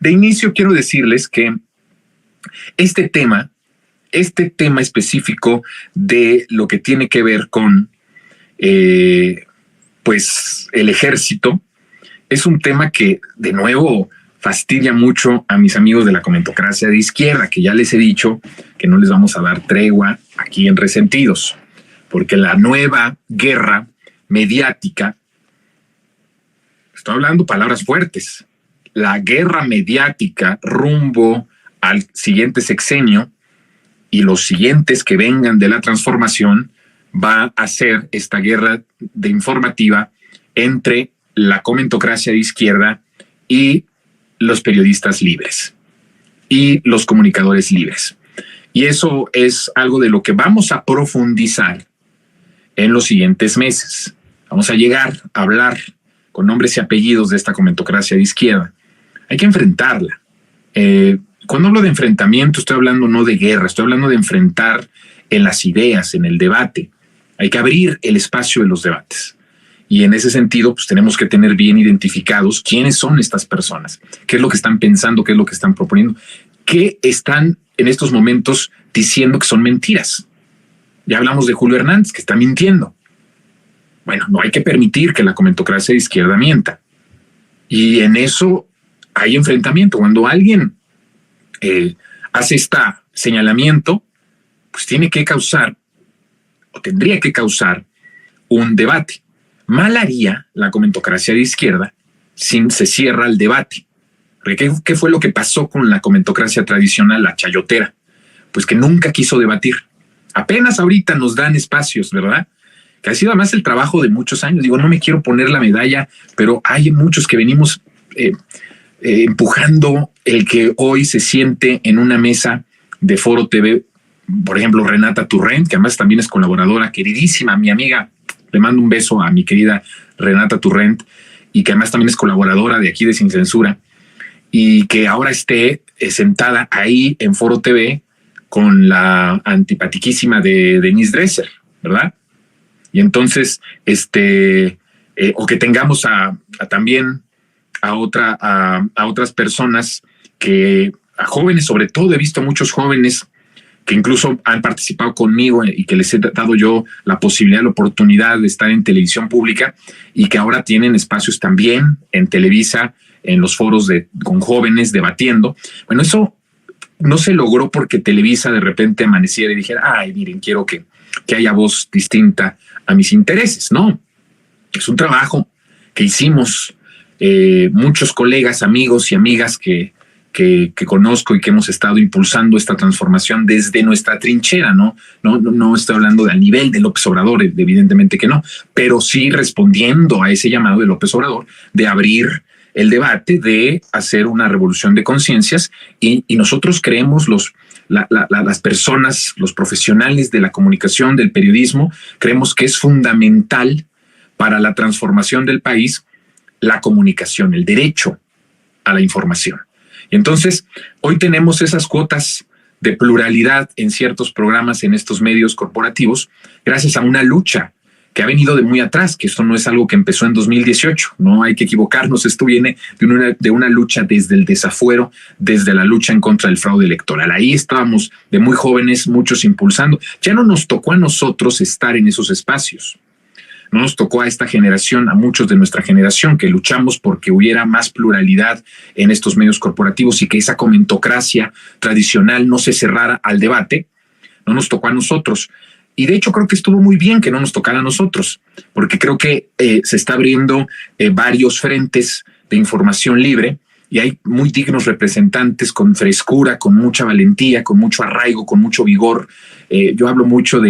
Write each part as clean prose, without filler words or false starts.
de inicio quiero decirles que este tema específico de lo que tiene que ver con pues el ejército es un tema que de nuevo fastidia mucho a mis amigos de la comentocracia de izquierda, que ya les he dicho que no les vamos a dar tregua aquí en Resentidos, porque la nueva guerra mediática, estoy hablando palabras fuertes, la guerra mediática rumbo al siguiente sexenio y los siguientes que vengan de la transformación va a ser esta guerra de informativa entre la comentocracia de izquierda y los periodistas libres y los comunicadores libres. Y eso es algo de lo que vamos a profundizar en los siguientes meses. Vamos a llegar a hablar con nombres y apellidos de esta comentocracia de izquierda. Hay que enfrentarla. Cuando hablo de enfrentamiento, estoy hablando no de guerra, estoy hablando de enfrentar en las ideas, en el debate. Hay que abrir el espacio de los debates. Y en ese sentido, pues tenemos que tener bien identificados quiénes son estas personas, qué es lo que están pensando, qué es lo que están proponiendo, qué están en estos momentos diciendo que son mentiras. Ya hablamos de Julio Hernández, que está mintiendo. Bueno, no hay que permitir que la comentocracia de izquierda mienta. Y en eso hay enfrentamiento. Cuando alguien hace este señalamiento, pues tiene que causar, o tendría que causar, un debate. Mal haría la comentocracia de izquierda si se cierra el debate. ¿Qué fue lo que pasó con la comentocracia tradicional, la chayotera? Pues que nunca quiso debatir. Apenas ahorita nos dan espacios, ¿verdad? Que ha sido además el trabajo de muchos años. Digo, no me quiero poner la medalla, pero hay muchos que venimos empujando el que hoy se siente en una mesa de Foro TV. Por ejemplo, Renata Turrent, que además también es colaboradora, queridísima, mi amiga. Le mando un beso a mi querida Renata Turrent, y que además también es colaboradora de aquí de Sin Censura, y que ahora esté sentada ahí en Foro TV con la antipatiquísima de Denise Dresser, ¿verdad? Y entonces, o que tengamos también a otras personas a jóvenes, sobre todo he visto muchos jóvenes que incluso han participado conmigo y que les he dado yo la posibilidad, la oportunidad de estar en televisión pública, y que ahora tienen espacios también en Televisa, en los foros con jóvenes debatiendo. Bueno, eso no se logró porque Televisa de repente amaneciera y dijera, ay, miren, quiero que haya voz distinta a mis intereses. No, es un trabajo que hicimos muchos colegas, amigos y amigas que conozco y que hemos estado impulsando esta transformación desde nuestra trinchera, ¿no? No estoy hablando del nivel de López Obrador, evidentemente que no, pero sí respondiendo a ese llamado de López Obrador de abrir el debate, de hacer una revolución de conciencias, y nosotros creemos, las personas, los profesionales de la comunicación, del periodismo, creemos que es fundamental para la transformación del país la comunicación, el derecho a la información. Y entonces, hoy tenemos esas cuotas de pluralidad en ciertos programas, en estos medios corporativos, gracias a una lucha que ha venido de muy atrás, que esto no es algo que empezó en 2018, no hay que equivocarnos, esto viene de una lucha desde el desafuero, desde la lucha en contra del fraude electoral. Ahí estábamos de muy jóvenes, muchos impulsando. Ya no nos tocó a nosotros estar en esos espacios. No nos tocó a esta generación, a muchos de nuestra generación, que luchamos porque hubiera más pluralidad en estos medios corporativos y que esa comentocracia tradicional no se cerrara al debate. No nos tocó a nosotros. Y de hecho creo que estuvo muy bien que no nos tocara a nosotros, porque creo que se está abriendo varios frentes de información libre, y hay muy dignos representantes con frescura, con mucha valentía, con mucho arraigo, con mucho vigor. Yo hablo mucho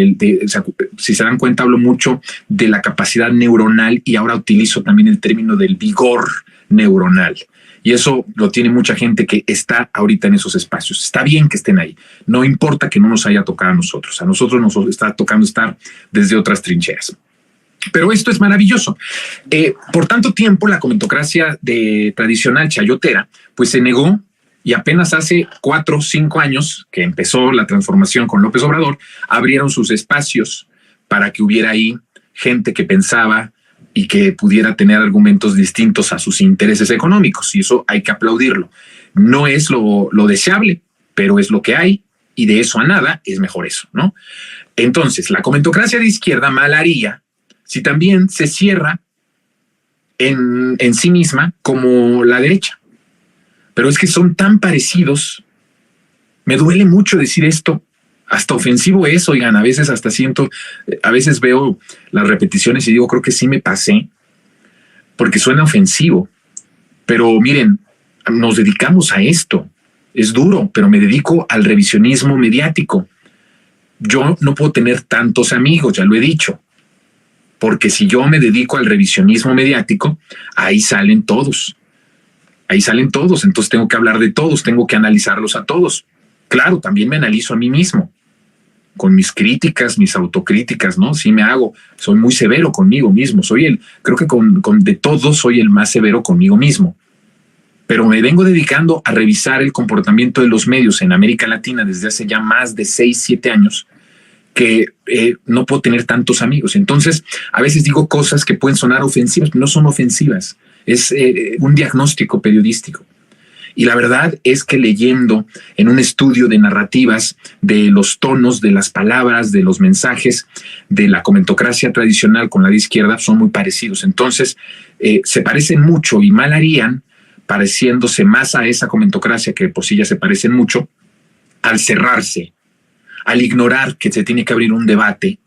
si se dan cuenta, hablo mucho de la capacidad neuronal, y ahora utilizo también el término del vigor neuronal. Y eso lo tiene mucha gente que está ahorita en esos espacios. Está bien que estén ahí. No importa que no nos haya tocado a nosotros. A nosotros nos está tocando estar desde otras trincheras. Pero esto es maravilloso. Por tanto tiempo, la comentocracia tradicional chayotera, pues se negó, y apenas hace 4 o 5 años que empezó la transformación con López Obrador, abrieron sus espacios para que hubiera ahí gente que pensaba y que pudiera tener argumentos distintos a sus intereses económicos, y eso hay que aplaudirlo. No es lo deseable, pero es lo que hay, y de eso a nada es mejor eso, ¿no? Entonces, la comentocracia de izquierda mal haría si también se cierra en sí misma como la derecha. Pero es que son tan parecidos. Me duele mucho decir esto, hasta ofensivo es, oigan, a veces hasta siento, a veces veo las repeticiones y digo, creo que sí me pasé, porque suena ofensivo. Pero miren, nos dedicamos a esto. Es duro, pero me dedico al revisionismo mediático. Yo no puedo tener tantos amigos, ya lo he dicho, porque si yo me dedico al revisionismo mediático, ahí salen todos. Ahí salen todos, entonces tengo que hablar de todos, tengo que analizarlos a todos. Claro, también me analizo a mí mismo, con mis críticas, mis autocríticas, ¿no? Sí me hago, soy muy severo conmigo mismo, creo que de todos soy el más severo conmigo mismo. Pero me vengo dedicando a revisar el comportamiento de los medios en América Latina desde hace ya más de 6, 7 años, que no puedo tener tantos amigos. Entonces, a veces digo cosas que pueden sonar ofensivas, pero no son ofensivas. Es un diagnóstico periodístico. Y la verdad es que leyendo en un estudio de narrativas, de los tonos, de las palabras, de los mensajes, de la comentocracia tradicional con la de izquierda, son muy parecidos. Entonces, se parecen mucho y mal harían, pareciéndose más a esa comentocracia, que por sí ya se parecen mucho, al cerrarse, al ignorar que se tiene que abrir un debate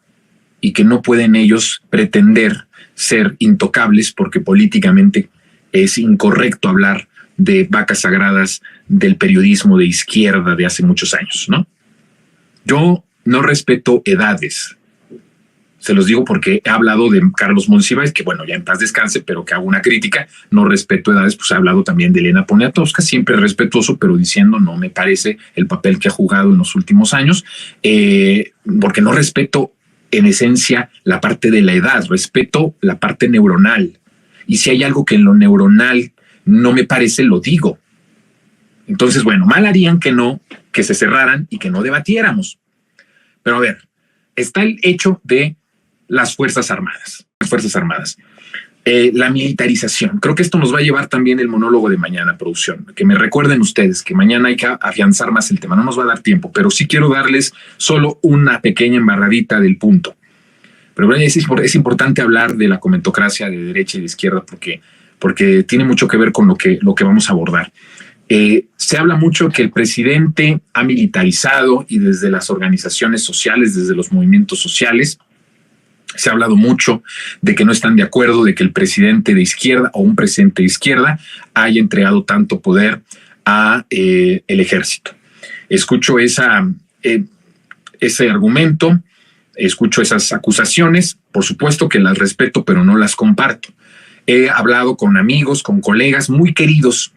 y que no pueden ellos pretender ser intocables porque políticamente es incorrecto hablar de vacas sagradas del periodismo de izquierda de hace muchos años, ¿no? Yo no respeto edades. Se los digo porque he hablado de Carlos Monsiváis, que bueno, ya en paz descanse, pero que hago una crítica. No respeto edades, pues he hablado también de Elena Poniatowska, siempre respetuoso, pero diciendo no me parece el papel que ha jugado en los últimos años, porque no respeto en esencia la parte de la edad, respeto la parte neuronal. Y si hay algo que en lo neuronal no me parece, lo digo. Entonces, bueno, mal harían que se cerraran y que no debatiéramos. Pero a ver, está el hecho de las Fuerzas Armadas. La militarización. Creo que esto nos va a llevar también el monólogo de mañana, producción. Que me recuerden ustedes que mañana hay que afianzar más el tema. No nos va a dar tiempo, pero sí quiero darles solo una pequeña embarradita del punto. Pero es importante hablar de la comentocracia de derecha y de izquierda porque tiene mucho que ver con lo que vamos a abordar. Se habla mucho que el presidente ha militarizado, y desde las organizaciones sociales, desde los movimientos sociales, se ha hablado mucho de que no están de acuerdo de que el presidente de izquierda o un presidente de izquierda haya entregado tanto poder a el ejército. Escucho ese argumento, escucho esas acusaciones, por supuesto que las respeto, pero no las comparto. He hablado con amigos, con colegas muy queridos,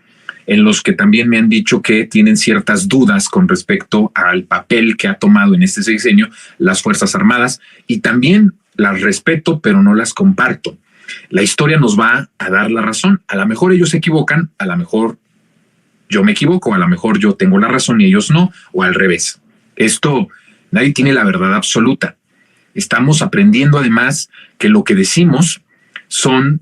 en los que también me han dicho que tienen ciertas dudas con respecto al papel que ha tomado en este sexenio las Fuerzas Armadas, y también las respeto, pero no las comparto. La historia nos va a dar la razón. A lo mejor ellos se equivocan, a lo mejor yo me equivoco, a lo mejor yo tengo la razón y ellos no, o al revés. Esto, nadie tiene la verdad absoluta. Estamos aprendiendo además que lo que decimos son,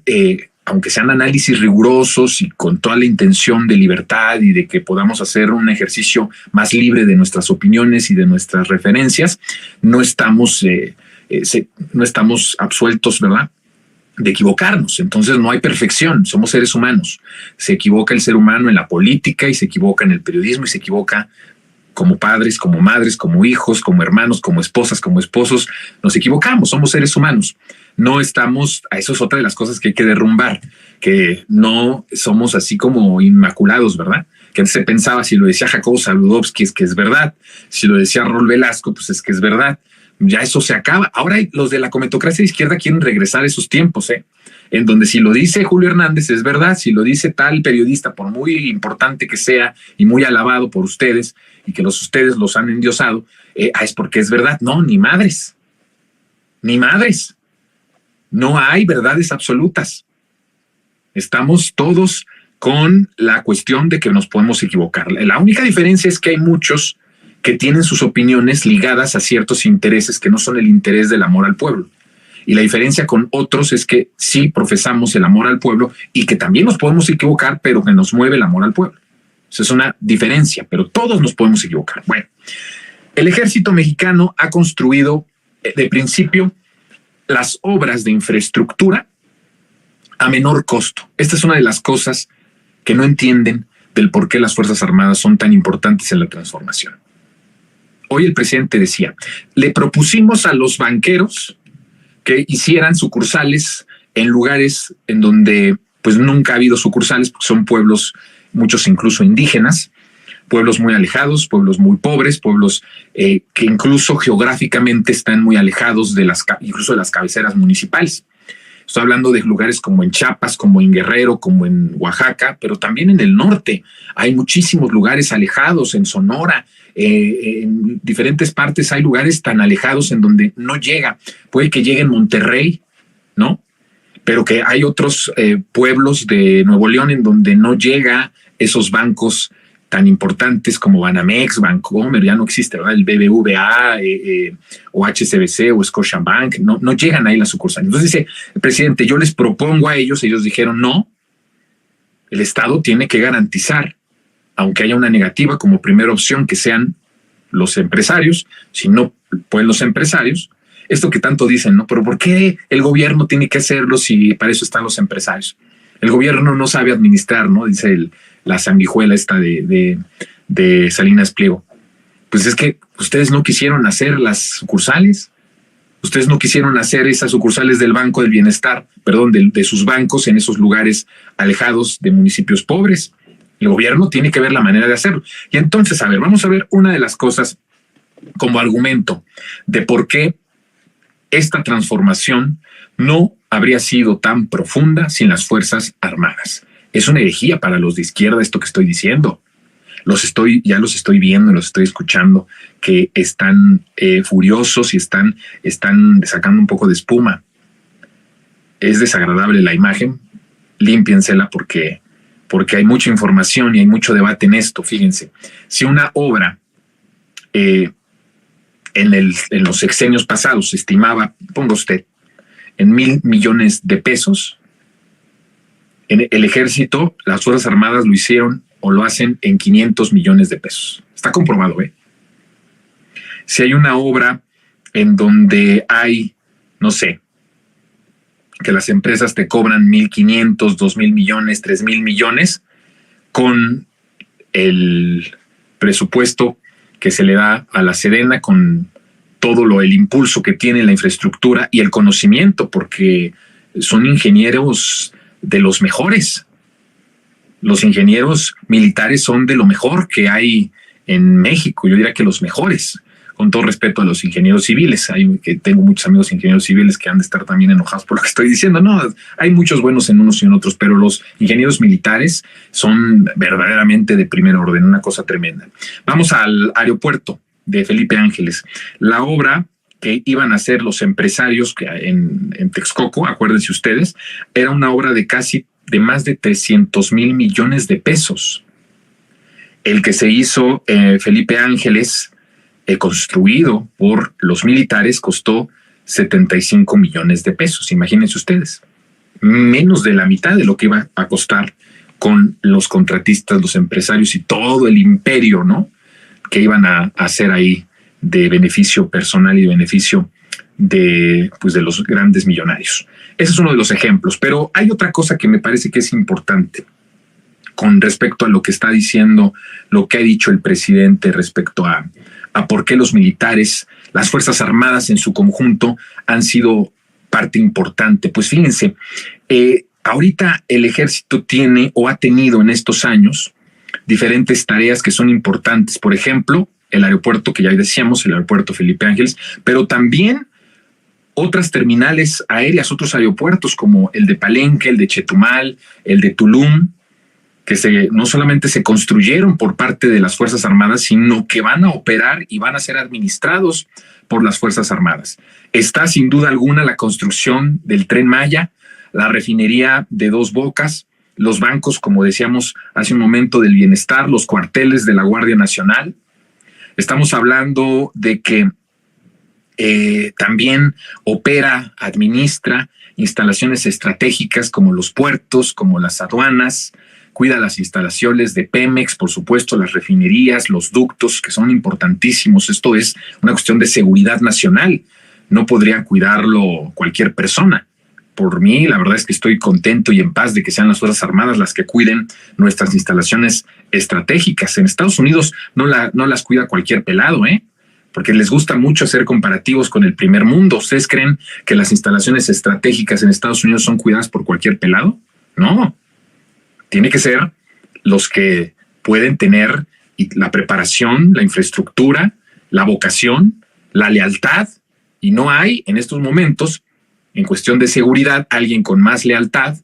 aunque sean análisis rigurosos y con toda la intención de libertad y de que podamos hacer un ejercicio más libre de nuestras opiniones y de nuestras referencias, no estamos absueltos, ¿verdad?, de equivocarnos. Entonces no hay perfección, somos seres humanos. Se equivoca el ser humano en la política y se equivoca en el periodismo y se equivoca como padres, como madres, como hijos, como hermanos, como esposas, como esposos. Nos equivocamos, somos seres humanos. No estamos, eso es otra de las cosas que hay que derrumbar, que no somos así como inmaculados, ¿verdad? Que antes se pensaba, si lo decía Jacobo Zabludovsky es que es verdad, si lo decía Raúl Velasco, pues es que es verdad. Ya eso se acaba. Ahora los de la comentocracia de izquierda quieren regresar a esos tiempos, en donde si lo dice Julio Hernández es verdad, si lo dice tal periodista, por muy importante que sea y muy alabado por ustedes y que ustedes los han endiosado, es porque es verdad. No, ni madres. Ni madres. No hay verdades absolutas. Estamos todos con la cuestión de que nos podemos equivocar. La única diferencia es que hay muchos que tienen sus opiniones ligadas a ciertos intereses que no son el interés del amor al pueblo. Y la diferencia con otros es que sí profesamos el amor al pueblo y que también nos podemos equivocar, pero que nos mueve el amor al pueblo. Esa es una diferencia, pero todos nos podemos equivocar. Bueno, el ejército mexicano ha construido de principio las obras de infraestructura a menor costo. Esta es una de las cosas que no entienden del por qué las Fuerzas Armadas son tan importantes en la transformación. Hoy el presidente decía, le propusimos a los banqueros que hicieran sucursales en lugares en donde pues nunca ha habido sucursales, porque son pueblos, muchos incluso indígenas, pueblos muy alejados, pueblos muy pobres, pueblos que incluso geográficamente están muy alejados de incluso de las cabeceras municipales. Estoy hablando de lugares como en Chiapas, como en Guerrero, como en Oaxaca, pero también en el norte. Hay muchísimos lugares alejados, en Sonora, en diferentes partes hay lugares tan alejados en donde no llega. Puede que llegue en Monterrey, ¿no? Pero que hay otros pueblos de Nuevo León en donde no llega esos bancos tan importantes como Banamex, Bancomer, ya no existe, ¿verdad? El BBVA o HSBC o Scotiabank, no llegan ahí las sucursales. Entonces dice el presidente, yo les propongo a ellos dijeron no, el Estado tiene que garantizar, aunque haya una negativa como primera opción, que sean los empresarios, si no pueden los empresarios, esto que tanto dicen, ¿no? Pero ¿por qué el gobierno tiene que hacerlo si para eso están los empresarios? El gobierno no sabe administrar, ¿no? Dice la sanguijuela esta de Salinas Pliego. Pues es que ustedes no quisieron hacer las sucursales, ustedes no quisieron hacer esas sucursales del Banco del Bienestar, perdón, de sus bancos en esos lugares alejados de municipios pobres. El gobierno tiene que ver la manera de hacerlo. Y entonces, a ver, vamos a ver una de las cosas como argumento de por qué esta transformación no habría sido tan profunda sin las Fuerzas Armadas. Es una herejía para los de izquierda esto que estoy diciendo. Ya los estoy viendo, los estoy escuchando, que están furiosos y están sacando un poco de espuma. Es desagradable la imagen, límpiensela porque hay mucha información y hay mucho debate en esto. Fíjense, si una obra en los sexenios pasados se estimaba, ponga usted, en 1,000 millones de pesos, en el ejército, las Fuerzas Armadas lo hicieron o lo hacen en 500 millones de pesos. Está comprobado, ¿eh? Si hay una obra en donde hay, no sé, que las empresas te cobran 1,500, 2,000 millones, 3,000 millones, con el presupuesto que se le da a la Sedena, con todo el impulso que tiene la infraestructura y el conocimiento, porque son ingenieros de los mejores. Los ingenieros militares son de lo mejor que hay en México. Yo diría que los mejores, con todo respeto a los ingenieros civiles. Tengo muchos amigos ingenieros civiles que han de estar también enojados por lo que estoy diciendo. No, hay muchos buenos en unos y en otros, pero los ingenieros militares son verdaderamente de primer orden, una cosa tremenda. Vamos al aeropuerto de Felipe Ángeles. La obra que iban a hacer los empresarios que en Texcoco, acuérdense ustedes, era una obra de más de 300,000 millones de pesos. El que se hizo Felipe Ángeles, construido por los militares, costó 75 millones de pesos. Imagínense ustedes, menos de la mitad de lo que iba a costar con los contratistas, los empresarios y todo el imperio, ¿no?, que iban a hacer ahí de beneficio personal y de beneficio de los grandes millonarios. Ese es uno de los ejemplos, pero hay otra cosa que me parece que es importante con respecto a lo que está diciendo, lo que ha dicho el presidente respecto a por qué los militares, las Fuerzas Armadas en su conjunto han sido parte importante. Pues fíjense, ahorita el ejército tiene o ha tenido en estos años diferentes tareas que son importantes. Por ejemplo, el aeropuerto que ya decíamos, el aeropuerto Felipe Ángeles, pero también otras terminales aéreas, otros aeropuertos como el de Palenque, el de Chetumal, el de Tulum, que no solamente se construyeron por parte de las Fuerzas Armadas, sino que van a operar y van a ser administrados por las Fuerzas Armadas. Está sin duda alguna la construcción del Tren Maya, la refinería de Dos Bocas, los bancos, como decíamos hace un momento, del Bienestar, los cuarteles de la Guardia Nacional. Estamos hablando de que también opera, administra instalaciones estratégicas como los puertos, como las aduanas, cuida las instalaciones de Pemex, por supuesto, las refinerías, los ductos, que son importantísimos. Esto es una cuestión de seguridad nacional. No podría cuidarlo cualquier persona. Por mí, la verdad es que estoy contento y en paz de que sean las Fuerzas Armadas las que cuiden nuestras instalaciones estratégicas. En Estados Unidos no las cuida cualquier pelado, porque les gusta mucho hacer comparativos con el primer mundo. ¿Ustedes creen que las instalaciones estratégicas en Estados Unidos son cuidadas por cualquier pelado? No. Tiene que ser los que pueden tener la preparación, la infraestructura, la vocación, la lealtad. Y no hay en estos momentos, en cuestión de seguridad, alguien con más lealtad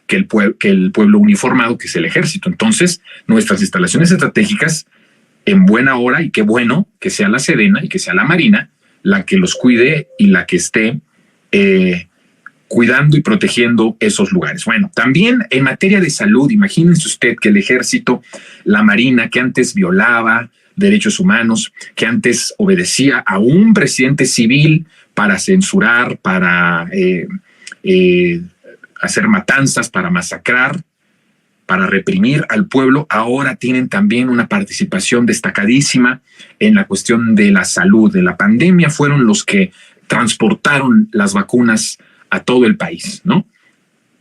que el pueblo uniformado, que es el ejército. Entonces, nuestras instalaciones estratégicas, en buena hora, y qué bueno que sea la Sedena y que sea la Marina la que los cuide y la que esté cuidando y protegiendo esos lugares. Bueno, también en materia de salud, imagínense usted que el ejército, la Marina, que antes violaba derechos humanos, que antes obedecía a un presidente civil para censurar, para hacer matanzas, para masacrar, para reprimir al pueblo, ahora tienen también una participación destacadísima en la cuestión de la salud. De la pandemia fueron los que transportaron las vacunas a todo el país, ¿no?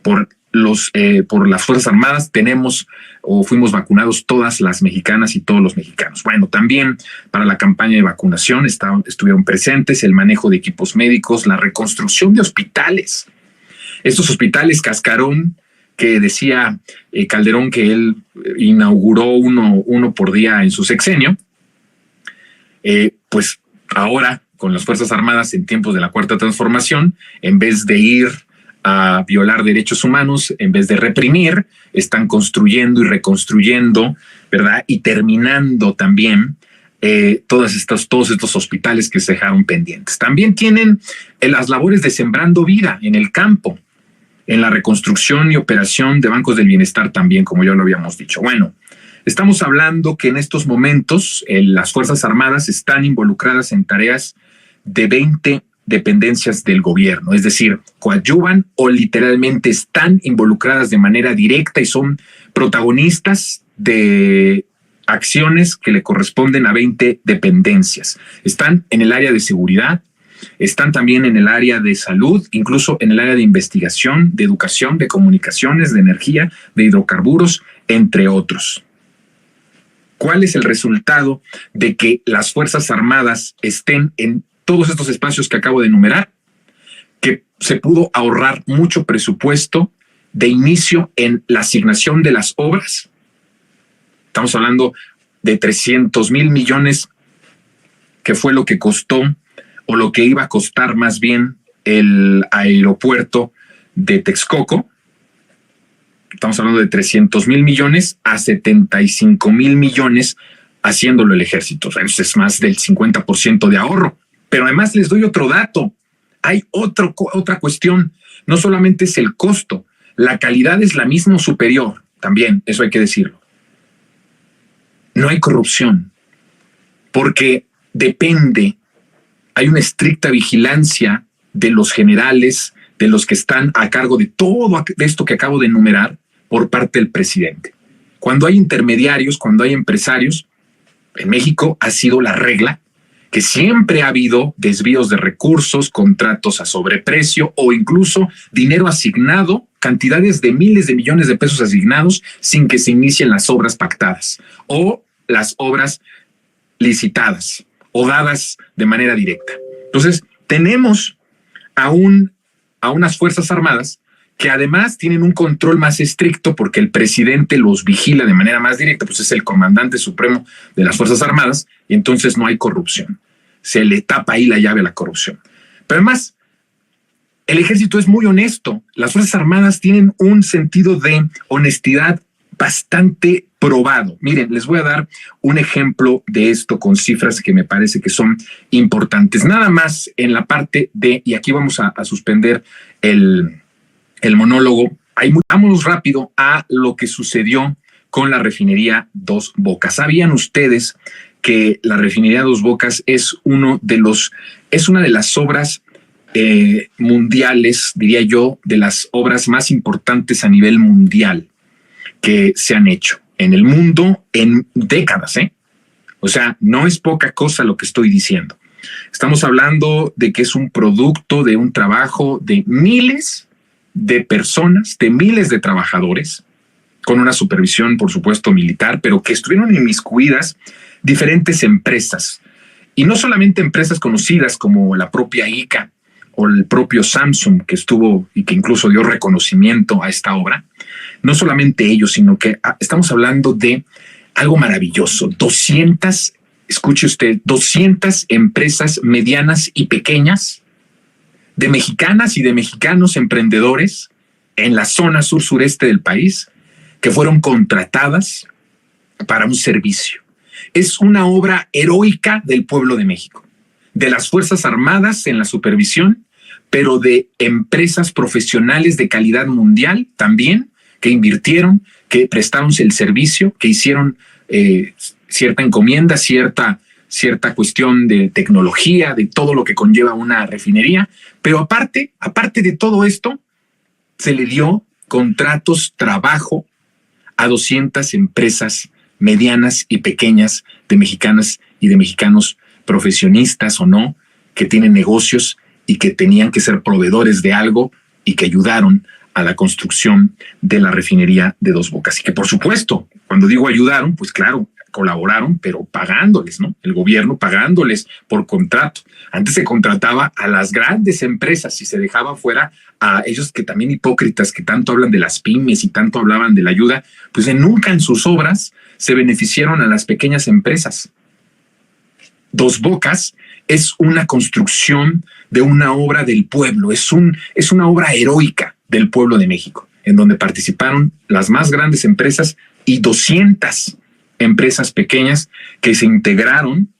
Por las Fuerzas Armadas fuimos vacunados todas las mexicanas y todos los mexicanos. Bueno, también para la campaña de vacunación estuvieron presentes el manejo de equipos médicos, la reconstrucción de hospitales. Estos hospitales cascarón que decía Calderón que él inauguró uno por día en su sexenio, pues ahora con las Fuerzas Armadas en tiempos de la Cuarta Transformación, en vez de ir a violar derechos humanos, en vez de reprimir, están construyendo y reconstruyendo, ¿verdad? Y terminando también todos estos hospitales que se dejaron pendientes. También tienen las labores de Sembrando Vida en el campo, en la reconstrucción y operación de bancos del bienestar también, como ya lo habíamos dicho. Bueno, estamos hablando que en estos momentos las Fuerzas Armadas están involucradas en tareas de 20 dependencias del gobierno, es decir, coadyuvan o literalmente están involucradas de manera directa y son protagonistas de acciones que le corresponden a 20 dependencias. Están en el área de seguridad, están también en el área de salud, incluso en el área de investigación, de educación, de comunicaciones, de energía, de hidrocarburos, entre otros. ¿Cuál es el resultado de que las Fuerzas Armadas estén en todos estos espacios que acabo de enumerar? Que se pudo ahorrar mucho presupuesto de inicio en la asignación de las obras. Estamos hablando de 300,000 millones, que fue lo que costó, o lo que iba a costar más bien, el aeropuerto de Texcoco. Estamos hablando de 300,000 millones a 75,000 millones haciéndolo el ejército. Eso es más del 50% de ahorro. Pero además les doy otro dato. Hay otra cuestión. No solamente es el costo, la calidad es la misma o superior. También, eso hay que decirlo. No hay corrupción, porque hay una estricta vigilancia de los generales, de los que están a cargo de todo esto que acabo de enumerar por parte del presidente. Cuando hay intermediarios, cuando hay empresarios, en México ha sido la regla que siempre ha habido desvíos de recursos, contratos a sobreprecio o incluso dinero asignado, cantidades de miles de millones de pesos asignados sin que se inicien las obras pactadas o las obras licitadas o dadas de manera directa. Entonces, tenemos a unas Fuerzas Armadas que además tienen un control más estricto porque el presidente los vigila de manera más directa, pues es el comandante supremo de las Fuerzas Armadas, y entonces no hay corrupción. Se le tapa ahí la llave a la corrupción. Pero además, el ejército es muy honesto. Las Fuerzas Armadas tienen un sentido de honestidad bastante probado. Miren, les voy a dar un ejemplo de esto con cifras que me parece que son importantes. Nada más en la parte de, y aquí vamos a suspender el monólogo, vamos rápido a lo que sucedió con la refinería Dos Bocas. ¿Sabían ustedes que la refinería Dos Bocas es una de las obras mundiales, diría yo, de las obras más importantes a nivel mundial? que se han hecho en el mundo en décadas, ¿eh? O sea, no es poca cosa lo que estoy diciendo. Estamos hablando de que es un producto de un trabajo de miles de personas, de miles de trabajadores, con una supervisión, por supuesto, militar, pero que estuvieron inmiscuidas diferentes empresas. Y no solamente empresas conocidas como la propia ICA o el propio Samsung, que estuvo y que incluso dio reconocimiento a esta obra. No solamente ellos, sino que estamos hablando de algo maravilloso. 200, escuche usted, 200 empresas medianas y pequeñas de mexicanas y de mexicanos emprendedores en la zona sur-sureste del país que fueron contratadas para un servicio. Es una obra heroica del pueblo de México, de las Fuerzas Armadas en la supervisión, pero de empresas profesionales de calidad mundial también, que invirtieron, que prestaron el servicio, que hicieron cierta encomienda, cierta cuestión de tecnología, de todo lo que conlleva una refinería. Pero aparte de todo esto, se le dio contratos, trabajo a 200 empresas medianas y pequeñas de mexicanas y de mexicanos profesionistas o no, que tienen negocios y que tenían que ser proveedores de algo y que ayudaron a la construcción de la refinería de Dos Bocas. Y que, por supuesto, cuando digo ayudaron, pues claro, colaboraron, pero pagándoles, ¿no? El gobierno pagándoles por contrato. Antes se contrataba a las grandes empresas y se dejaba fuera a ellos que también hipócritas, que tanto hablan de las pymes y tanto hablaban de la ayuda, pues nunca en sus obras se beneficiaron a las pequeñas empresas. Dos Bocas es una construcción de una obra del pueblo, es una obra heroica del pueblo de México, en donde participaron las más grandes empresas y 200 empresas pequeñas que se integraron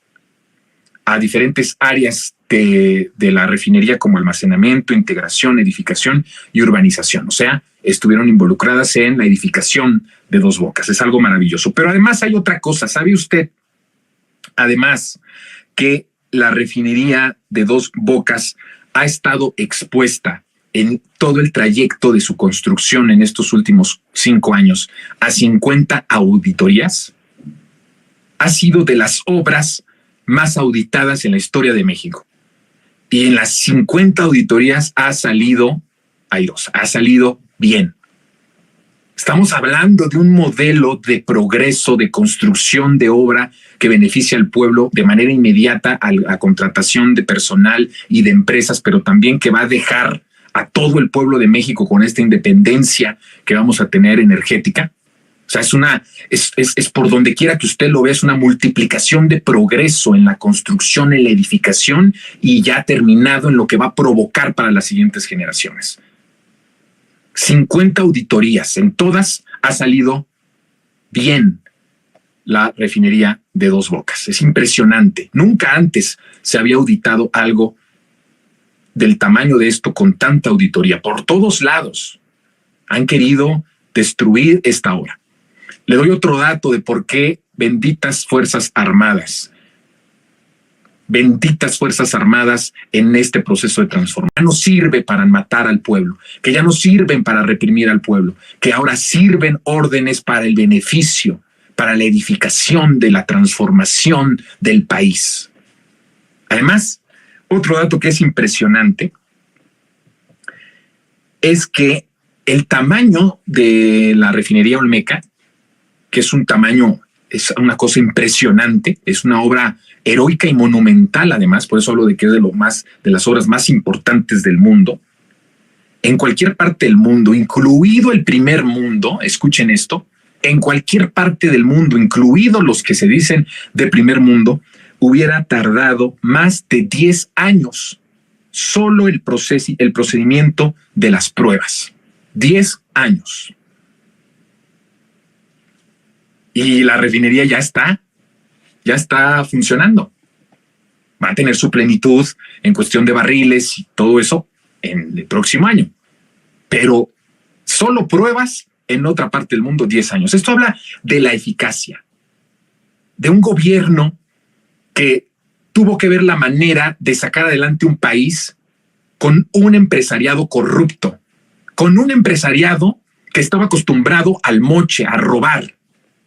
a diferentes áreas de la refinería, como almacenamiento, integración, edificación y urbanización. O sea, estuvieron involucradas en la edificación de Dos Bocas. Es algo maravilloso. Pero además hay otra cosa. ¿Sabe usted? Además que la refinería de Dos Bocas ha estado expuesta en todo el trayecto de su construcción en estos últimos 5 años a 50 auditorías. Ha sido de las obras más auditadas en la historia de México. Y en las 50 auditorías ha salido airosa, ha salido bien. Estamos hablando de un modelo de progreso, de construcción de obra que beneficia al pueblo de manera inmediata a la contratación de personal y de empresas, pero también que va a dejar a todo el pueblo de México con esta independencia que vamos a tener energética. O sea, es por donde quiera que usted lo vea, es una multiplicación de progreso en la construcción, en la edificación y ya terminado en lo que va a provocar para las siguientes generaciones. 50 auditorías, en todas ha salido bien la refinería de Dos Bocas. Es impresionante. Nunca antes se había auditado algo del tamaño de esto con tanta auditoría. Por todos lados han querido destruir esta obra. Le doy otro dato de por qué benditas Fuerzas Armadas en este proceso de transformación. Ya no sirve para matar al pueblo, que ya no sirven para reprimir al pueblo, que ahora sirven órdenes para el beneficio, para la edificación de la transformación del país. Además, otro dato que es impresionante es que el tamaño de la refinería Olmeca, que es una cosa impresionante, es una obra heroica y monumental, además, por eso hablo de que es de las obras más importantes del mundo. En cualquier parte del mundo, incluido el primer mundo, escuchen esto, en cualquier parte del mundo, incluidos los que se dicen de primer mundo, hubiera tardado más de 10 años solo el procedimiento de las pruebas. 10 años. Y la refinería ya está funcionando. Va a tener su plenitud en cuestión de barriles y todo eso en el próximo año. Pero solo pruebas en otra parte del mundo 10 años. Esto habla de la eficacia de un gobierno que tuvo que ver la manera de sacar adelante un país con un empresariado corrupto, con un empresariado que estaba acostumbrado al moche, a robar,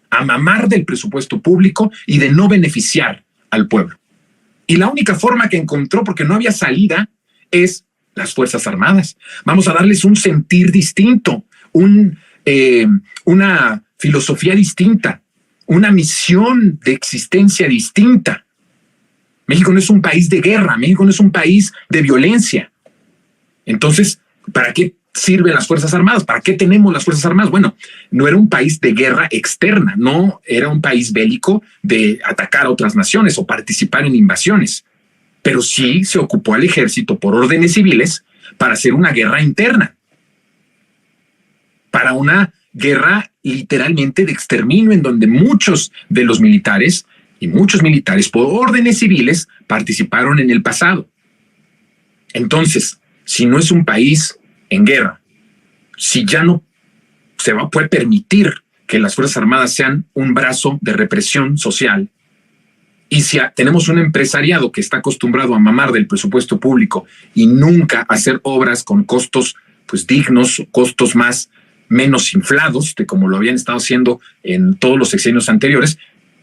a mamar del presupuesto público y de no beneficiar al pueblo. Y la única forma que encontró, porque no había salida, es las Fuerzas Armadas. Vamos a darles un sentir distinto, una filosofía distinta, una misión de existencia distinta. México no es un país de guerra, México no es un país de violencia. Entonces, ¿para qué sirven las Fuerzas Armadas? ¿Para qué tenemos las Fuerzas Armadas? Bueno, no era un país de guerra externa, no era un país bélico de atacar a otras naciones o participar en invasiones, pero sí se ocupó al ejército por órdenes civiles para hacer una guerra interna, para una guerra literalmente de exterminio en donde muchos de los militares y muchos militares por órdenes civiles participaron en el pasado. Entonces, si no es un país en guerra, si ya no puede permitir que las Fuerzas Armadas sean un brazo de represión social, y si tenemos un empresariado que está acostumbrado a mamar del presupuesto público y nunca hacer obras con costos pues dignos, costos menos inflados de como lo habían estado haciendo en todos los sexenios anteriores,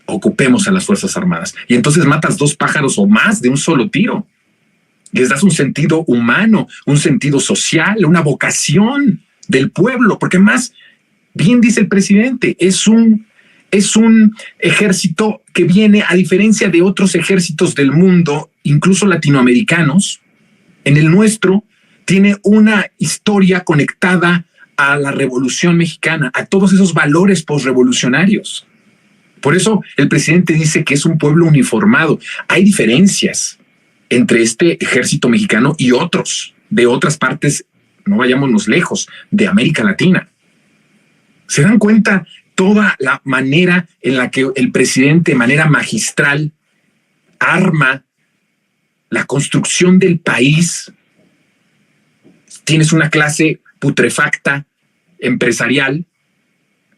ocupemos a las Fuerzas Armadas. Y entonces matas dos pájaros o más de un solo tiro. Les das un sentido humano, un sentido social, una vocación del pueblo, porque más bien dice el presidente, es un ejército que viene, a diferencia de otros ejércitos del mundo, incluso latinoamericanos, en el nuestro tiene una historia conectada a la Revolución Mexicana, a todos esos valores posrevolucionarios. Por eso el presidente dice que es un pueblo uniformado. Hay diferencias entre este ejército mexicano y otros de otras partes, no vayámonos lejos, de América Latina. ¿Se dan cuenta toda la manera en la que el presidente, de manera magistral, arma la construcción del país? Tienes una clase putrefacta empresarial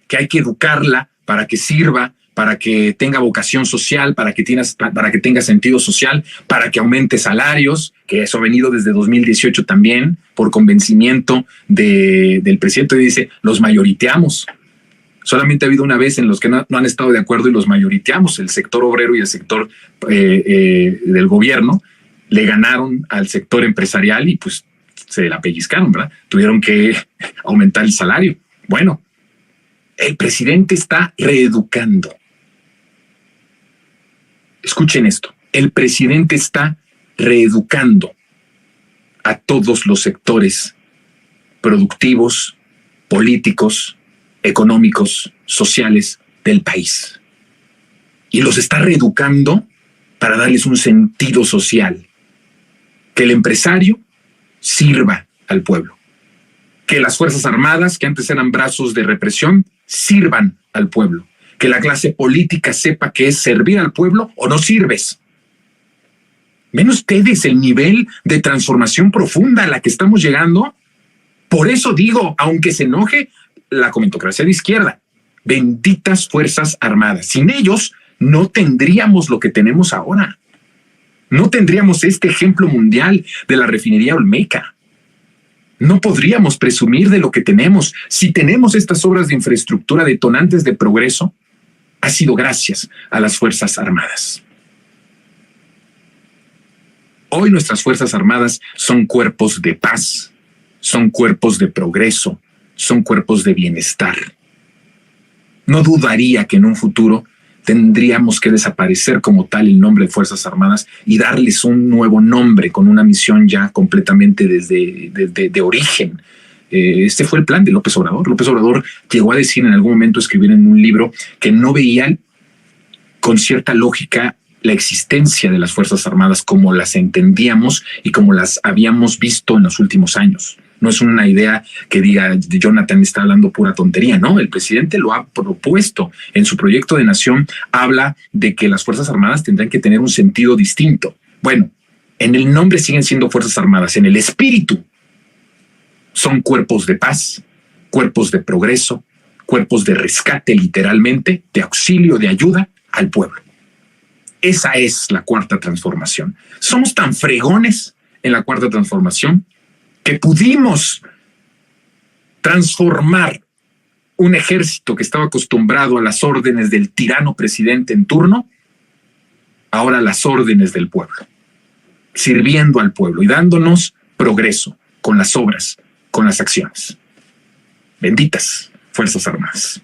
que hay que educarla para que sirva, para que tenga vocación social, para que tenga sentido social, para que aumente salarios, que eso ha venido desde 2018 también, por convencimiento del presidente. Dice, los mayoriteamos. Solamente ha habido una vez en los que no han estado de acuerdo y los mayoriteamos. El sector obrero y el sector del gobierno le ganaron al sector empresarial y pues se la pellizcaron, ¿verdad? Tuvieron que aumentar el salario. Bueno, el presidente está reeducando. Escuchen esto. El presidente está reeducando a todos los sectores productivos, políticos, económicos, sociales del país. Y los está reeducando para darles un sentido social. Que el empresario sirva al pueblo. Que las Fuerzas Armadas, que antes eran brazos de represión, sirvan al pueblo. Que la clase política sepa que es servir al pueblo o no sirves. ¿Ven ustedes el nivel de transformación profunda a la que estamos llegando? Por eso digo, aunque se enoje la comentocracia de izquierda, benditas Fuerzas Armadas. Sin ellos no tendríamos lo que tenemos ahora. No tendríamos este ejemplo mundial de la refinería Olmeca. No podríamos presumir de lo que tenemos. Si tenemos estas obras de infraestructura detonantes de progreso, ha sido gracias a las Fuerzas Armadas. Hoy nuestras Fuerzas Armadas son cuerpos de paz, son cuerpos de progreso, son cuerpos de bienestar. No dudaría que en un futuro tendríamos que desaparecer como tal el nombre de Fuerzas Armadas y darles un nuevo nombre con una misión ya completamente de origen. Este fue el plan de López Obrador. López Obrador llegó a decir en algún momento, escribir en un libro, que no veía con cierta lógica la existencia de las Fuerzas Armadas como las entendíamos y como las habíamos visto en los últimos años. No es una idea que diga Jonathan está hablando pura tontería, no, el presidente lo ha propuesto en su proyecto de nación, habla de que las Fuerzas Armadas tendrán que tener un sentido distinto. Bueno, en el nombre siguen siendo Fuerzas Armadas, en el espíritu son cuerpos de paz, cuerpos de progreso, cuerpos de rescate literalmente, de auxilio, de ayuda al pueblo. Esa es la cuarta transformación. Somos tan fregones en la cuarta transformación que pudimos transformar un ejército que estaba acostumbrado a las órdenes del tirano presidente en turno, ahora a las órdenes del pueblo, sirviendo al pueblo y dándonos progreso con las obras, con las acciones. Benditas Fuerzas Armadas.